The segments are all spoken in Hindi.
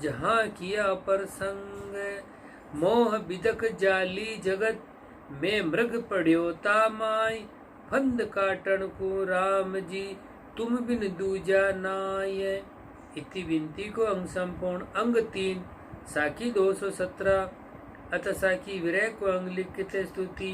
जहाँ किया प्रसंग मोह बिदक जाली जगत में मृग पढ़्यो तामाय फंद काटन को राम जी तुम बिन दूजा नाय। इति विनती को अंग संपूर्ण अंग 3 साखी 217 अथ साखी विरह को अंग लिखित स्तुति।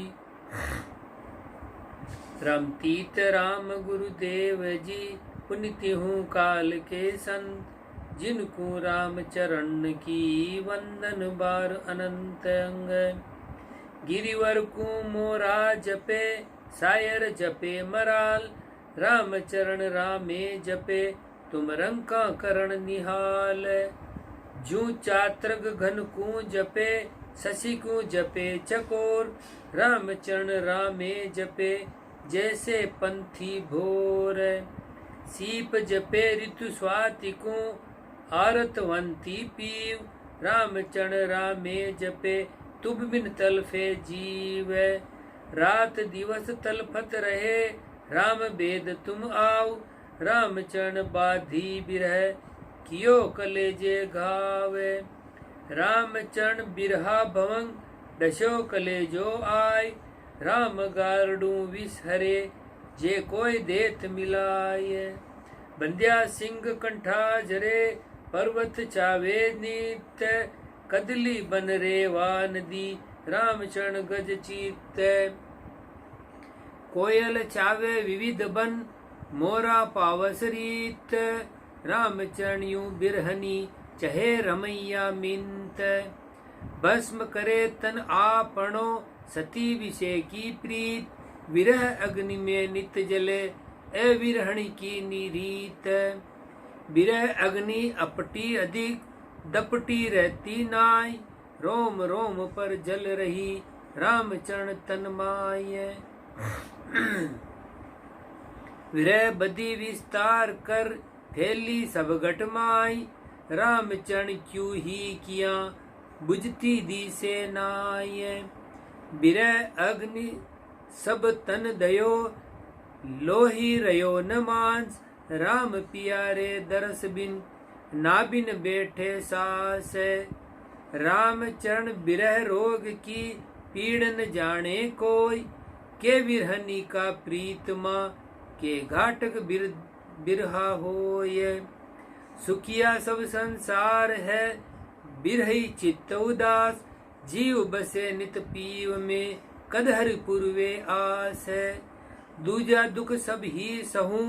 राम तीत राम गुरुदेव जी पुनित हूँ काल के संत जिनको राम चरण की वंदन बार अनंत अंग। गिरिवर को मोरा जपे सायर जपे मराल राम चरण रामे जपे तुम रंका करण निहाल। जू चात्रग घन को जपे शशि को जपे चकोर राम चरण रामे जपे जैसे पंथी भोर। सीप जपे ऋतु स्वाति को आरतवंती पीव राम चरण रामे जपे तुब बिन तलफे जीव। रात दिवस तलफत रहे राम वेद तुम आओ राम चरण बाधी बिरह कियो कलेजे घावे। राम चरण बिरहा भवंग दशो कलेजो आय राम गारडू विष हरे जे कोई देत मिलाय। बंध्या सिंह कंठा जरे पर्वत चावे नीत कदली बन रे वानदी राम चरण गज चीत। कोयल चावे विविध बन मोरा पावस रीत राम चरण यूं बिरहनी चहे रमैया मिंत। भस्म करे तन आपणो सती विषय की प्रीत विरह अग्नि में नित जले अविरहणी की निरीत। विरह अग्नि अपटी अधिक दपटी रहती नाय रोम रोम पर जल रही राम चरण तन माय। विरह बदी विस्तार कर फैली सब घट माई राम चरण क्यों ही किया बुझती दी से नाय। विरह अग्नि सब तन दयो लोही रयो न मांस राम पियारे दरस बिन नाबिन बैठे सास। राम चरण विरह रोग की पीड़ न जाने कोई के विरहनी का प्रीतमा के घाटक बिरहा होय। सुखिया सब संसार है बिरही चित्त उदास जीव बसे नित पीव में कदहर पूर्वे आस। दूजा दुख सब ही सहूं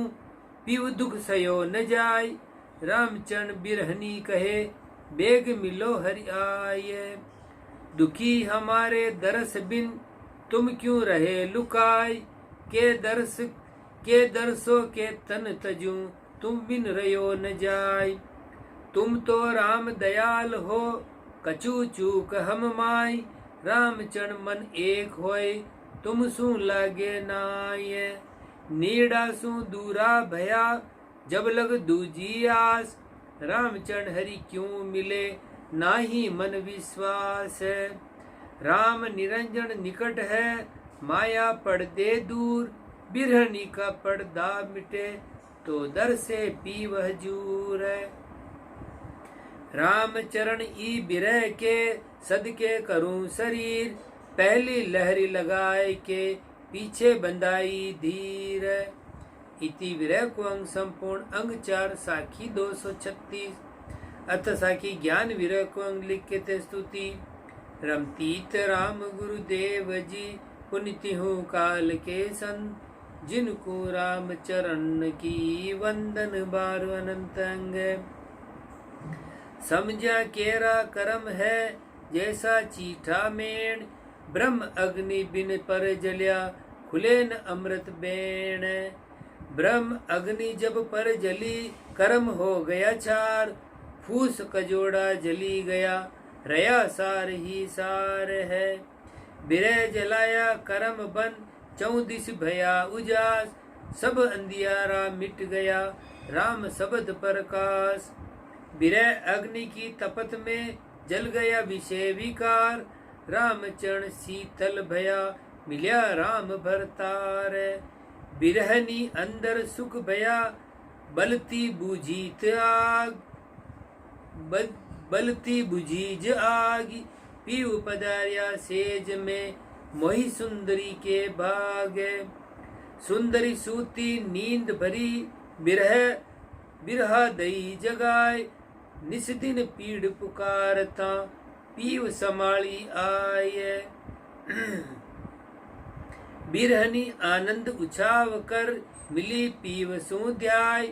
पीव दुख सयो न जाय रामचरण बिरहनी कहे बेग मिलो हरि आय। दुखी हमारे दरस बिन तुम क्यों रहे लुकाय के दरसो के तन तजू तुम बिन रयो न जाय। तुम तो राम दयाल हो कछु चूक हम माय रामचरण मन एक होय तुम सु लागे नाय। नीड़ा सु दूरा भया जब लग दूजी आस रामचरण हरि क्यों मिले नाही मन विश्वास। राम निरंजन निकट है माया पर्दे दूर बिरहनी का पर्दा मिटे तो दर से पीव हजूर। राम चरण ई बिरह के सदके करूं शरीर पहली लहरी लगाए के पीछे बंदाई धीर। इति विरह को अंग संपूर्ण अंग 4 साखी 236 अथ साखी ज्ञान विरह को अंग लिखित स्तुति। रमतीत राम गुरुदेव जी पुनिति हूँ काल के संत जिनको राम चरण की वंदन बार अनंत अंग। समझा केरा कर्म है जैसा चीठा मेण ब्रह्म अग्नि बिन पर जलिया खुले न अमृत बेण। ब्रह्म अग्नि जब पर जली कर्म हो गया चार फूस कजोड़ा जली गया रया सार ही सार है। बिरह जलाया कर्म बन चौदिस भया उजास सब अंधियारा मिट गया राम शब्द प्रकाश। बिरह अग्नि की तपत में जल गया विषय विकार रामचरण शीतल भया मिल्या राम भरतार। बिरहनी अंदर सुख भया बलती बूझीत आग बलती बुझीज आगी, पीव पधारिया सेज में मोहि सुंदरी के भागे। सुंदरी सूती नींद भरी, बिरहा दई जगाए, निस दिन पीड़ पुकारता, पीव समाली आये। बिरहनी आनंद उछाव कर, मिली पीव सुध्याय,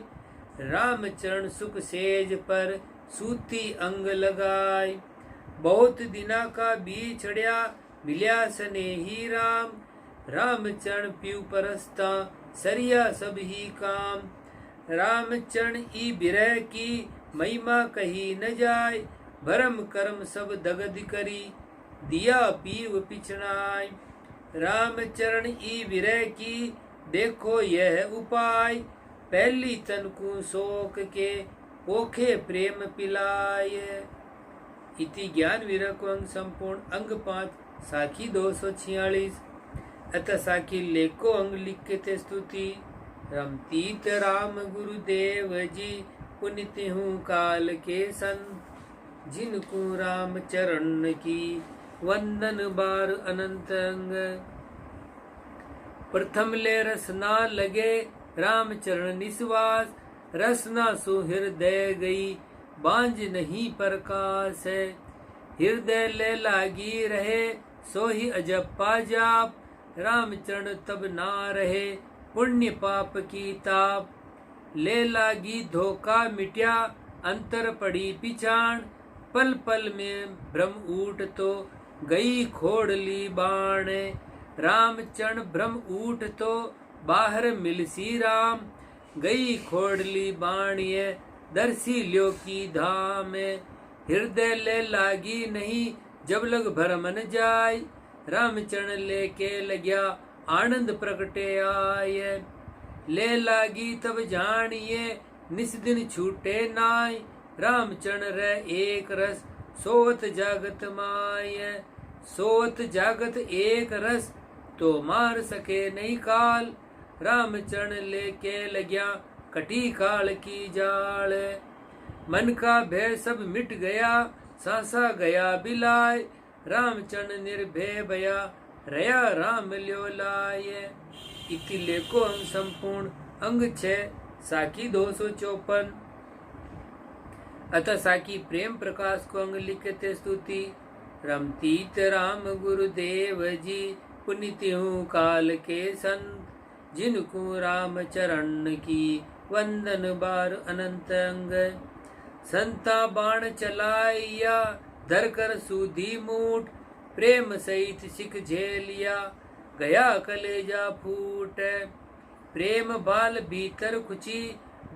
रामचरण सुख सेज पर, सूती अंग लगाय। बहुत दिना का बिछड़या, मिल्या स्नेही राम, रामचरण पीव परस्ता, सरिया सब ही काम। रामचरण ई बिरह की, महिमा कही न जाय, भरम कर्म सब दगद करी, दिया पीव पिछनाय। रामचरण ई विरह की, देखो यह उपाय, पहली तन को शोक के, पोखे प्रेम पिलाय। इति ज्ञान विरह को अंग संपूर्ण। अंग 5 साखी 246। अतः साखी लेको अंग लिख के थे स्तुति। रमतीत राम गुरुदेव जी, पुनित हूँ काल के संत, जिनको राम चरण की वंदन बार अनंत अंग। प्रथम ले रसना लगे, राम चरण निस्वास, रसना सो हृदय गई, बांझ नहीं प्रकाश है। हृदय ले लागी रहे, सो ही अजप्पा जाप, राम चरण तब ना रहे, पुण्य पाप की ताप। ले लागी धोखा मिट्या, अंतर पड़ी पिछाण, पल पल में भ्रम उठ तो, गई खोड़ली बाण। रामचरण भ्रम उठ तो, बाहर मिलसी राम, गई खोड़ली बाणिये, दर्शी ल्यो की धाम। हृदय ले लागी नहीं, जब लग भरमन जाय, रामचरण लेके लग्या, आनंद प्रगटे आय। ले लागी तब जानिए, निस दिन छूटे नाय, रामचरण रे एक रस, सोवत जागत माय। सोवत जागत एक रस, तो मार सके नहीं काल, रामचरण लेके लग्या, कटी काल की जाल। मन का भय सब मिट गया, सांसा गया बिलाय, रामचरण निर्भय भया, रया राम ल्यो लाय। इति लेको अंग संपूर्ण। अंग 6 साखी 254। अतः साखी प्रेम प्रकाश को अंग लिखते स्तुति। रमतीत राम गुरुदेव जी, पुनित हूँ काल के संत, जिनको राम चरण की वंदन बार अनंत अंग। संता बाण चलाइया, धर कर सूधी मूठ, प्रेम सहित सिख झेलिया, गया कलेजा फूट। प्रेम बाल भीतर खुची,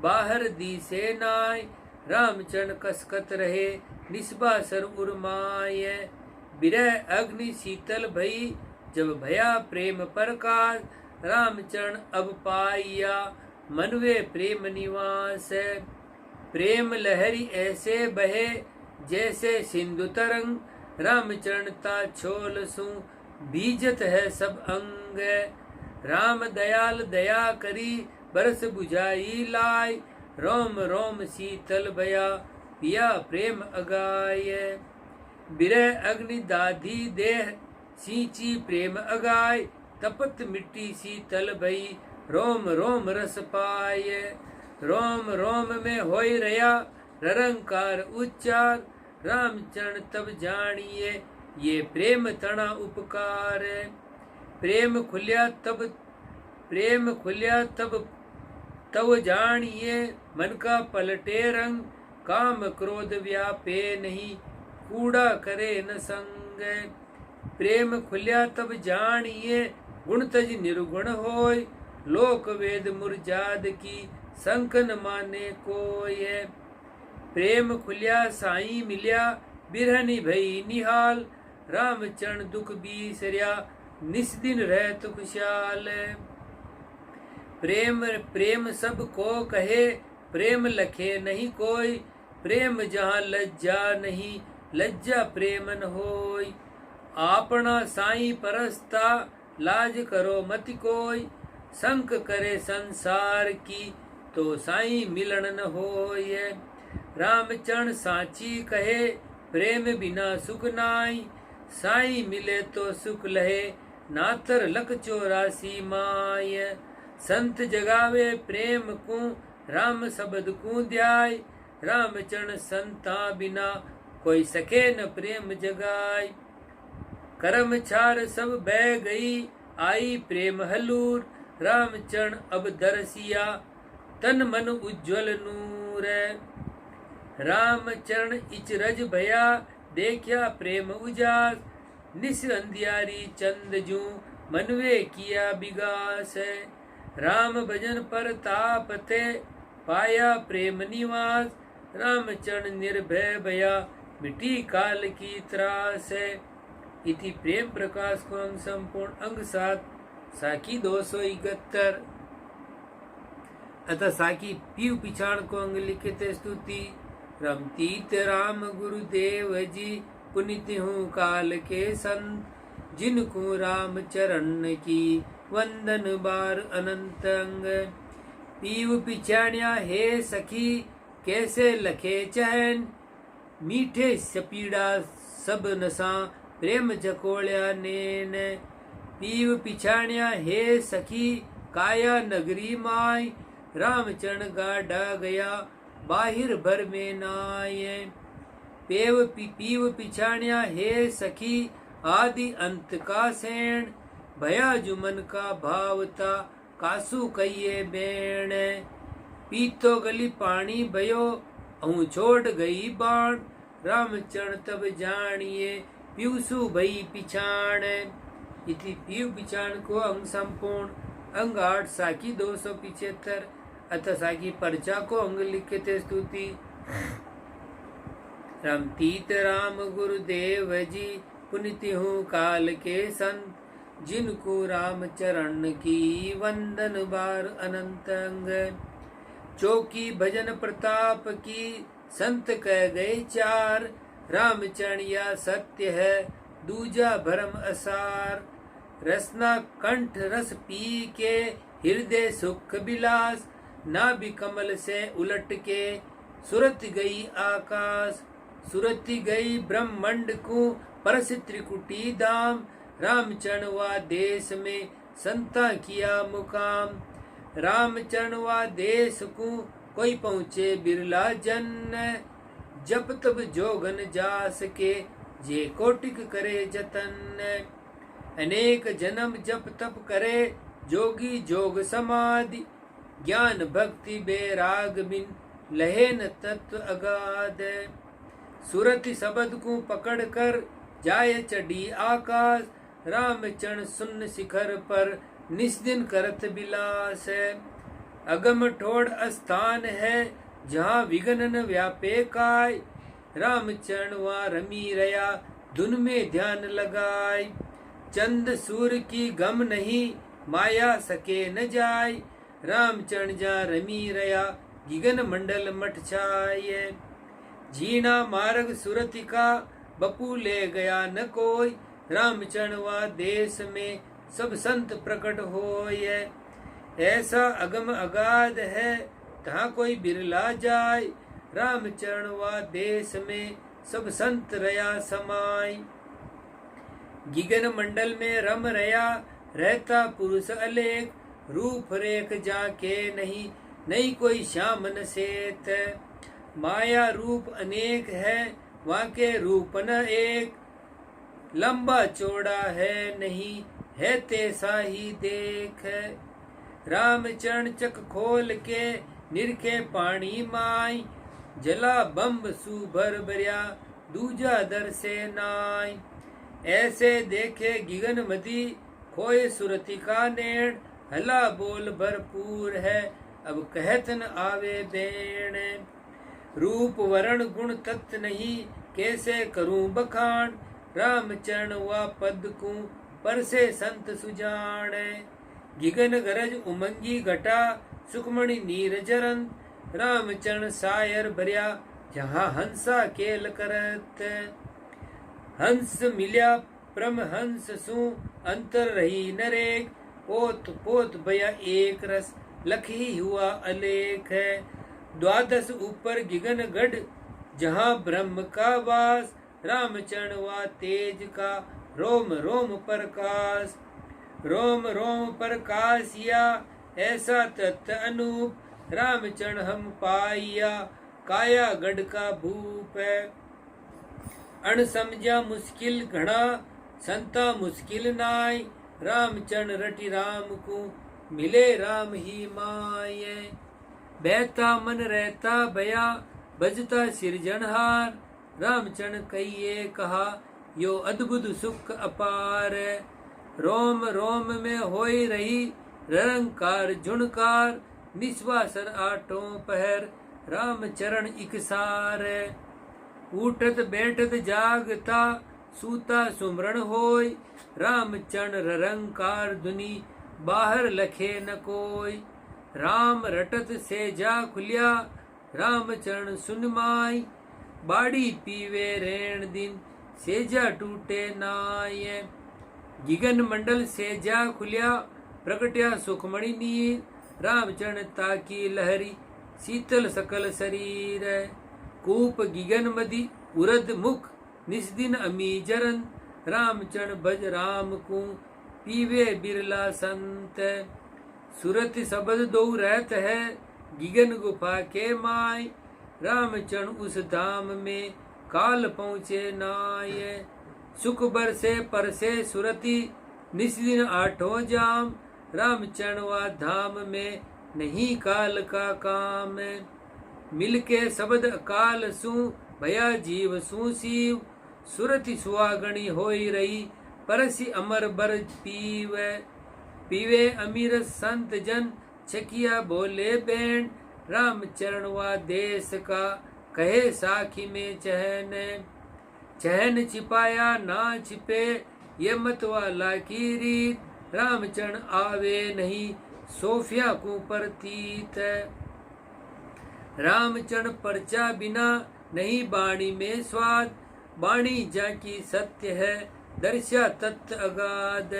बाहर दी से नाय, रामचरण कसकत रहे, निस्बासर उर्माय। बिरह अग्नि शीतल भई, जब भया प्रेम प्रकाश, रामचरण अब पाइया, मनवे प्रेम निवास। प्रेम लहरी ऐसे बहे, जैसे सिंधु तरंग, रामचरण ता छोल सु, बीजत है सब अंग। राम दयाल दया करी, बरस बुझाई लाय, रोम रोम शीतल भया, पिया प्रेम अगाय। बिरह अग्नि दाधी देह, सींची प्रेम अगाय, तपत मिट्टी शीतल भई, रोम रोम रस पाय। रोम रोम में होय रया, ररंकार उच्चार, रामचरण तब जानिए, ये प्रेम तना उपकार। प्रेम खुल्या तब तब जानिए, मन का पलटे रंग, काम क्रोध व्यापे नहीं, कूड़ा करे न संग। प्रेम खुल्या तब जानिए, गुण तज निर्गुण होय, लोक वेद मुरजाद की, संक न माने कोय। प्रेम खुल्या साई मिल्या, बिरहनी भई निहाल, रामचरण दुख बीसरिया, निस दिन रहत खुशहाल। प्रेम प्रेम सब को कहे, प्रेम लखे नहीं कोई, प्रेम जहाँ लज्जा नहीं, लज्जा प्रेम न होय। आपना साई परस्ता, लाज करो मत कोई, संक करे संसार की, तो साई मिलन न होय। रामचरण साची कहे प्रेम बिना सुख नाई, साई मिले तो सुख लहे नातर लख 84 माय। संत जगावे प्रेम को राम शब्द को ध्याय, रामचरण संता बिना कोई सके न प्रेम जगाय। करम छार सब बह गई आई प्रेम हलूर, रामचरण अब दरसिया तन मन उज्ज्वल नूर। रामचरण इचरज भया देखया प्रेम उजास, निस अंधियारी चंद जू मनवे किया विगास। राम भजन पर ताप ते पाया प्रेम निवास, रामचरण निर्भय भया मिटी काल की त्रास। इति प्रेम प्रकाश को अंग संपूर्ण अंग 7 साकी 271। अतः साकी पीव पिछाण को अंग लिखित स्तुति। रमतीत राम गुरुदेव जी पुनित हूँ काल के संत, जिनको राम चरण की वंदन बार अनंत अंग। पीव पिछाण्या हे सखी कैसे लखे चहन, मीठे सपीड़ा सब नसा प्रेम जकोल्या नेन। पीव पिछाण्या हे सखी काया नगरी माय, रामचरण गाढ़ा गया बाहिर भर में नाय। पीव पिछाण्या हे सखी आदि अंत का सेण, भया जुमन का भावता कासु कहिए बेण। पीतो गली पानी भयो अहूँ छोड़ गई बाण, रामचरण तब जानिए पीवसु भई पिछाण। इति पीव पिछाण को अंग संपूर्ण अंग 8 साकी 275। अतः साकी पर्चा को अंग लिखित स्तुति। रमतीत राम गुरुदेव जी पुनित हूँ काल के संत, जिनको राम चरण की वंदन बार अनंत अंग। चौकी भजन प्रताप की संत कह गए चार, रामचरण या सत्य है दूजा भरम असार। रसना कंठ रस पी के हृदय सुख विलास, नाभि कमल से उलट के सुरत गई आकाश। सुरति गई ब्रह्मंड को परस त्रिकुटी धाम, रामचरण वा देश में संता किया मुकाम। रामचरण वा देश को कोई पहुँचे बिरला जन, जप तब जोगन जास के जे कोटिक करे जतन। अनेक जन्म जप तप करे जोगी जोग समाधि, ज्ञान भक्ति बेराग बिन लहे न तत्व अगाध। सुरति शब्द को पकड़ कर जाय चढ़ी आकाश, रामचरण सुन्न शिखर पर निस्दिन करत विलास। अगम ठोड़ स्थान है जहाँ विघ्न न व्यापे काय, रामचरण वा रमी रया धुन में ध्यान लगाय। चंद सूर्य की गम नहीं माया सके न जाय, रामचरण जा रमी रया गिगन मंडल मठ छाय। जीना मार्ग सुरति का बपू ले गया न कोई, रामचरण वा देश में सब संत प्रकट होय। ऐसा अगम अगाध है तहाँ कोई बिरला जाय, रामचरण वा देश में सब संत रया समाय। गिगन मंडल में रम रया रहता पुरुष अलेख, रूप रेख जाके नहीं नहीं कोई श्याम न सेत। माया रूप अनेक है वाके रूप न एक, लंबा चौड़ा है नहीं है तैसा ही देख। रामचरण चक खोल के निरखे पानी माय, जला बम्ब सुभर बरिया दूजा दर से नाय। ऐसे देखे गिगन मदी खोए सुरति का नेण, हला बोल भरपूर है अब कहत न आवे बेण। रूप वरण गुण तत्व नहीं कैसे करूं बखान, रामचरण वा पद को पर से संत सुजान। गिगन गरज उमंगी घटा सुखमणि नीर जरन, रामचरण सायर भरिया जहाँ हंसा केल करत। हंस मिल्या परम हंस सु अंतर रही नरेक, पोत पोत भया एक रस लखी हुआ अलेख। द्वादश ऊपर गिगनगढ़ जहाँ ब्रह्म का वास, रामचरण वा तेज का रोम रोम प्रकाश। रोम रोम प्रकाशिया ऐसा तत्व अनूप, रामचरण हम पाइया काया गढ़ का भूप है। अण समझा मुश्किल घना संता मुश्किल नाय, रामचरण रटि राम को मिले राम ही माय। बहता मन रहता भया बजता सिरजनहार, रामचरण कहिए कहा यो अद्भुत सुख अपार। रोम रोम में होई रही ररंकार झुणकार, निस्वासर आठों पहर रामचरण इकसार। उठत बैठत जागता सूता सुमरण होय, रामचरण ररंकार धुनि बाहर लखे न कोय। राम रटत से जा खुलिया रामचरण सुनमाय, बाड़ी पीवे रेण दिन सेजा टूटे नाय। गिगन मंडल सेजा खुलिया प्रगट्या सुखमणि नीर, रामचरण ताकी लहरी शीतल सकल शरीर। कूप गिगन मदि उरद मुख निस्दिन अमी जरन, रामचरण भज राम को पीवे बिरला संत। सुरत शब्द दो रहत है गिगन गुफा के माय, रामचरण उस धाम में काल पहुँचे नाय। सुख बरसे परसे सुरति निस्दिन आठों जाम, रामचरण वा धाम में नहीं काल का काम। मिलके शब्द अकाल सु भया जीव सु शिव, सुरति सुहागणी होई रही परसी अमर बर पीव। पीवे अमीर संत जन छकिया बोले बैन, रामचरण वा देश का कहे साखी में चहन। चहन छिपाया ना छिपे ये मत वाला की रीत, रामचरण आवे नहीं सोफिया को प्रतीत। रामचरण परचा बिना नहीं बाणी में स्वाद, बाणी जाकी सत्य है दर्शा तत्व अगाध।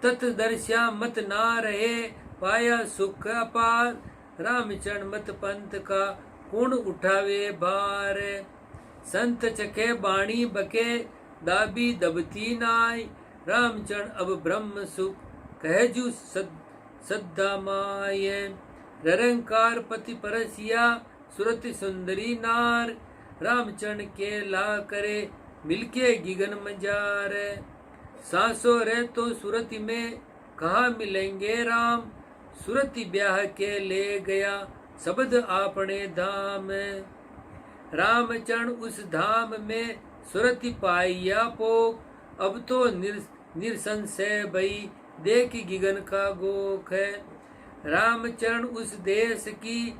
तत् दर्शा मत ना रहे पाया सुख अपार, रामचरण मत पंथ का कुण उठावे भार। संत चखे बाणी बके दाबी दबती नाय, रामचरण अब ब्रह्म सुख कहजू सद्दा माय। ररंकार पति परसिया सुरति सुंदरी नार, रामचरण के ला करे मिलके गिगन मजार। सांसों रह तो सुरति में कहाँ मिलेंगे राम, सुरति ब्याह के ले गया शब्द आपने धाम। रामचरण उस धाम में सुरति पाइया पोक, अब तो निरसंशय भई देख गिगन का गोख है। रामचरण उस देश की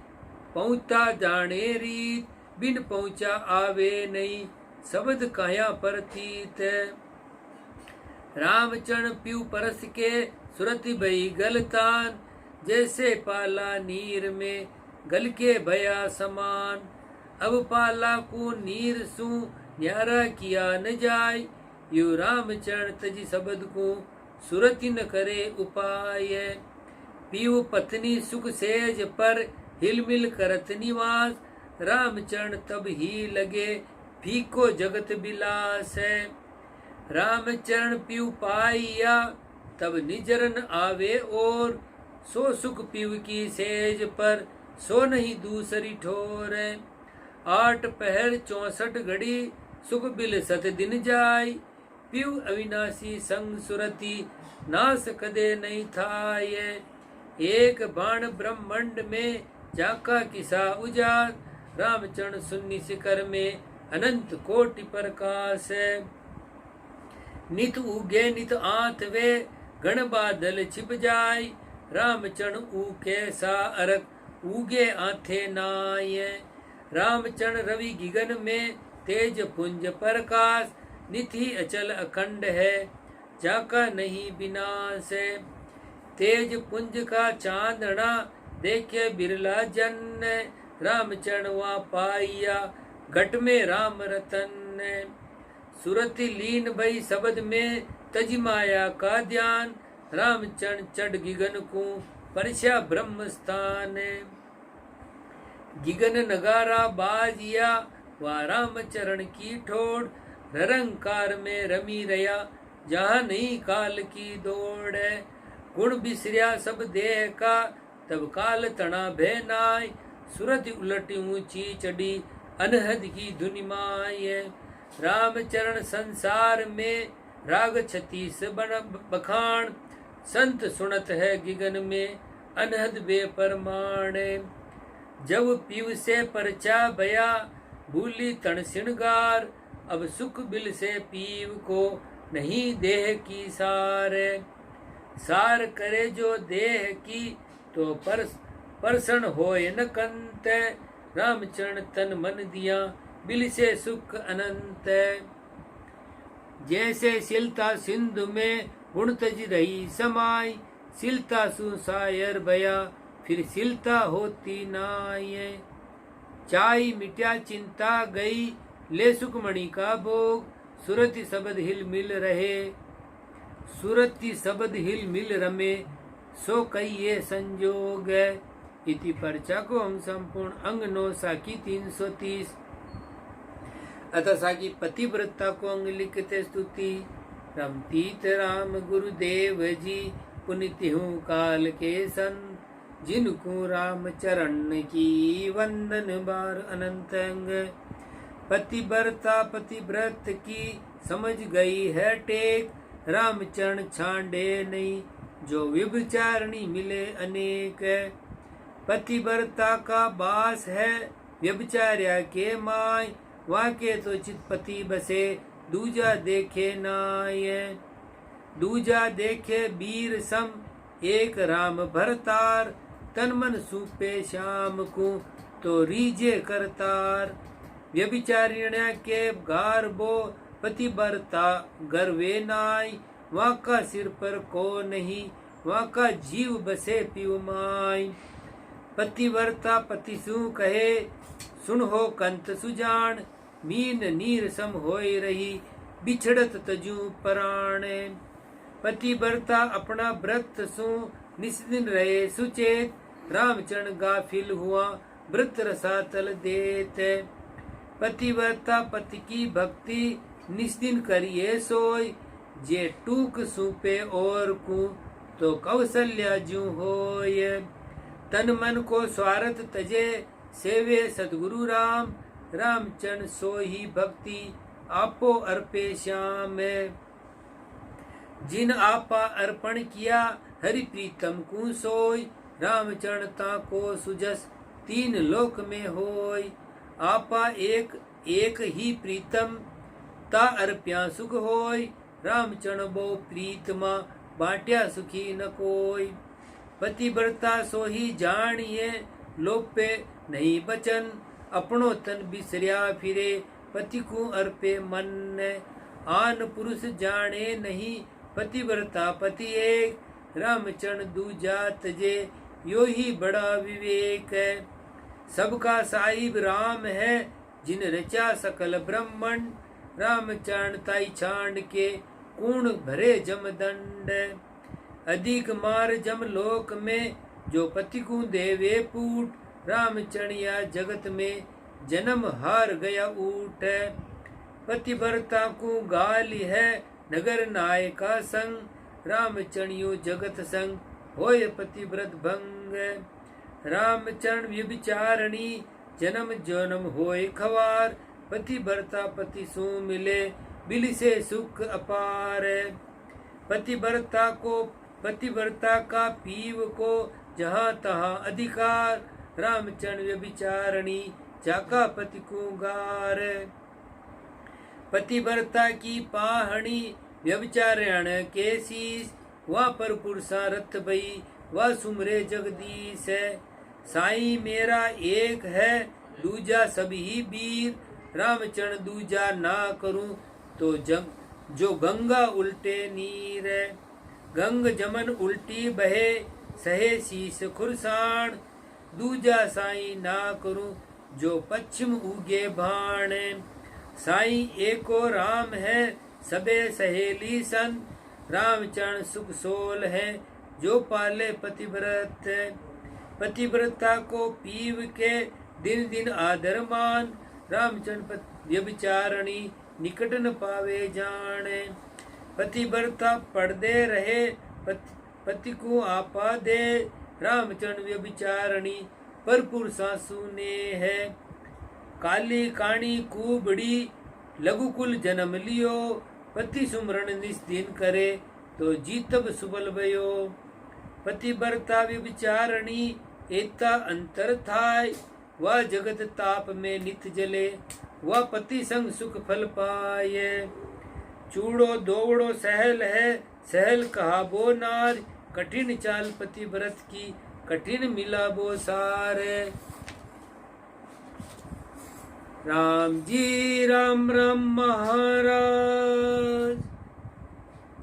पहुँचता जाने रीत, बिन पहुँचा आवे नहीं शब्द कहाँ प्रतीत। रामचरण पीऊ परस के सुरति भई गलतान, जैसे पाला नीर में गल के भया समान। अब पाला को नीर सु न्यारा किया न जाय, यू रामचरण तजी शब्द को सुरति न करे उपाय। पीऊ पत्नी सुख सेज पर हिलमिल करत निवास, रामचरण तब ही लगे फीको जगत बिलास है। रामचरण पीऊ पाइया तब निजरन आवे और, सो सुख पीऊ की सेज पर सो नहीं दूसरी ठोर। 8 पहर 64 घड़ी सुख बिल सत दिन जाय, पीऊ अविनाशी संग सुरति नाश कदे नहीं थाय। एक बाण ब्रह्मांड में जाका किसा उजात, रामचरण सुन्नी शिखर में अनंत कोटि प्रकाश। नित उगे नित आत वे गण बादल छिप जाय, रामचरण ऊ कैसा अरक उगे आथे नाय। रामचरण रवि गिगन में तेज पुंज प्रकाश, निधि अचल अखंड है जाका नहीं विनाश। तेज पुंज का चांदना देखे बिरला जन, रामचरण वा पाइया घट में राम रतन। सुरति लीन भई शब्द में तज माया का ध्यान, रामचरण चढ़ गिगन को परस्या ब्रह्म स्थान। गिगन नगारा बाजिया वा राम चरण की ठोड़, निरंकार में रमी रया जहाँ नहीं काल की दौड़ है। गुण बिसरिया सब देह का तब काल तना भय नाय, सुरत उलटी ऊंची चढ़ी अनहद की धुनि माय। राम चरण संसार में राग 36 बन बखान, संत सुनत है गिगन में अनहद बेपरमाण। जब पीव से परचा बया भूली तन सिणगार, अब सुख बिल से पीव को नहीं देह की सार। सार करे जो देह की तो परसन होय न कंत, रामचरण तन मन दिया बिल से सुख अनंत। जैसे सिलता सिंधु में गुण तज रही समाई, सिलता सुसायर बया फिर सिलता होती नाय। चाई मिट्या चिंता गई ले सुखमणि का भोग, सुरति शब्द हिल मिल रहे सुरति शब्द हिल मिल रमे, सो कहिए संजोग। इति पर्चा को हम संपूर्ण अंग 9 साकी 330। अतः साकी पतिव्रता को अंग लिखते स्तुति। रमतीत राम गुरुदेव जी, पुनित हूँ काल के सन, जिनको राम चरण की वंदन बार अनंत अंग। पतिव्रता पतिव्रत की समझ गई है टेक, रामचरण छांडे नहीं जो व्यभिचारिणी मिले अनेक। पतिव्रता का बास है व्यभिचार्या के माय, वाके तो चितपति बसे दूजा देखे नाय। दूजा देखे वीर सम एक राम भरतार, तन मन सूपे श्याम को तो रीजे करतार। व्यभिचारिण्या के गारबो पतिव्रता गर्वे नाय, वहाँ का सिर पर को नहीं वहाँ का जीव बसे पिव माय। पतिव्रता पतिसु कहे सुन हो कंत सुजान, मीन नीर सम होय रही बिछड़त तजू प्राण। पतिव्रता अपना व्रत सु निस्दिन रहे सुचेत, रामचरण गाफिल हुआ व्रत रसातल देते। पतिव्रता पति की भक्ति निस्दिन करिए सोय, जे टूक सूपे और को तो कौशल्या जू होय। तन मन को स्वार्थ तजे सेवे सदगुरु राम, रामचरण सोही भक्ति आपो अर्पे श्याम। जिन आपा अर्पण किया हरि प्रीतम को सोय, रामचरण ता को सुजस 3 लोक में होय। आपा एक एक ही प्रीतम ता अर्प्या सुख होय, रामचरण बो प्रीतमा बांट्या सुखी न कोय। पतिव्रता सोही जानिए लोपे नहीं बचन, अपनो तन बिसरिया फिरे पति को अर्पे मन। आन पुरुष जाने नहीं पतिव्रता पति एक, रामचरण दूजा तजे यो ही बड़ा विवेक है। सबका साहिब राम है जिन रचा सकल ब्रह्मंड, रामचरण ताई छांड के कूण भरे जम दंड। अधिक मार जम लोक में जो पति को देवे पूट, रामचरण या जगत में जन्म हार गया ऊट। पतिव्रता को गाली है नगर नाय का संग, रामचरण यो जगत संग होय पतिव्रत भंग। रामचरण व्यभिचारिणी जन्म जन्म होय खवार, पतिव्रता पति सु मिले बिल से सुख अपार। पतिव्रता का पीव को जहाँ तहाँ अधिकार, रामचरण व्यभिचारिणी जाका पति को गार। पतिव्रता की पाहणी व्यभिचारण के शीस, वह पर पुरुषार्थ भई वह सुमरे जगदीश। साई मेरा एक है दूजा सभी वीर, रामचरण दूजा ना करूं तो जो गंगा उल्टे नीर। गंग जमन उल्टी बहे सहे शीस खुरसाण, दूजा साई ना करूं जो पश्चिम उगे भाण। साई एको राम है सबे सहेली सन, रामचरण सुख सोल है जो पाले पतिव्रत। पतिव्रता को पीव के दिन दिन आदरमान रामचंद्र व्यभिचारणी निकट न पावे जाने पतिव्रता पड़दे रहे पति को आपा दे रामचंद्र व्यभिचारणी भरपूर सासू ने है काली काणी कुबड़ी लघुकुल जन्म लियो पति सुमरण निस्दिन करे तो जीतब सुबल भयो पतिव्रता व्यभिचारणी एता अंतर थाय वह जगत ताप में नित जले वह पति संग सुख फल पाए चूड़ो दौड़ो सहल है सहल कहा बो नार कठिन चाल पतिव्रत की कठिन मिला बो सार राम जी राम राम महाराज।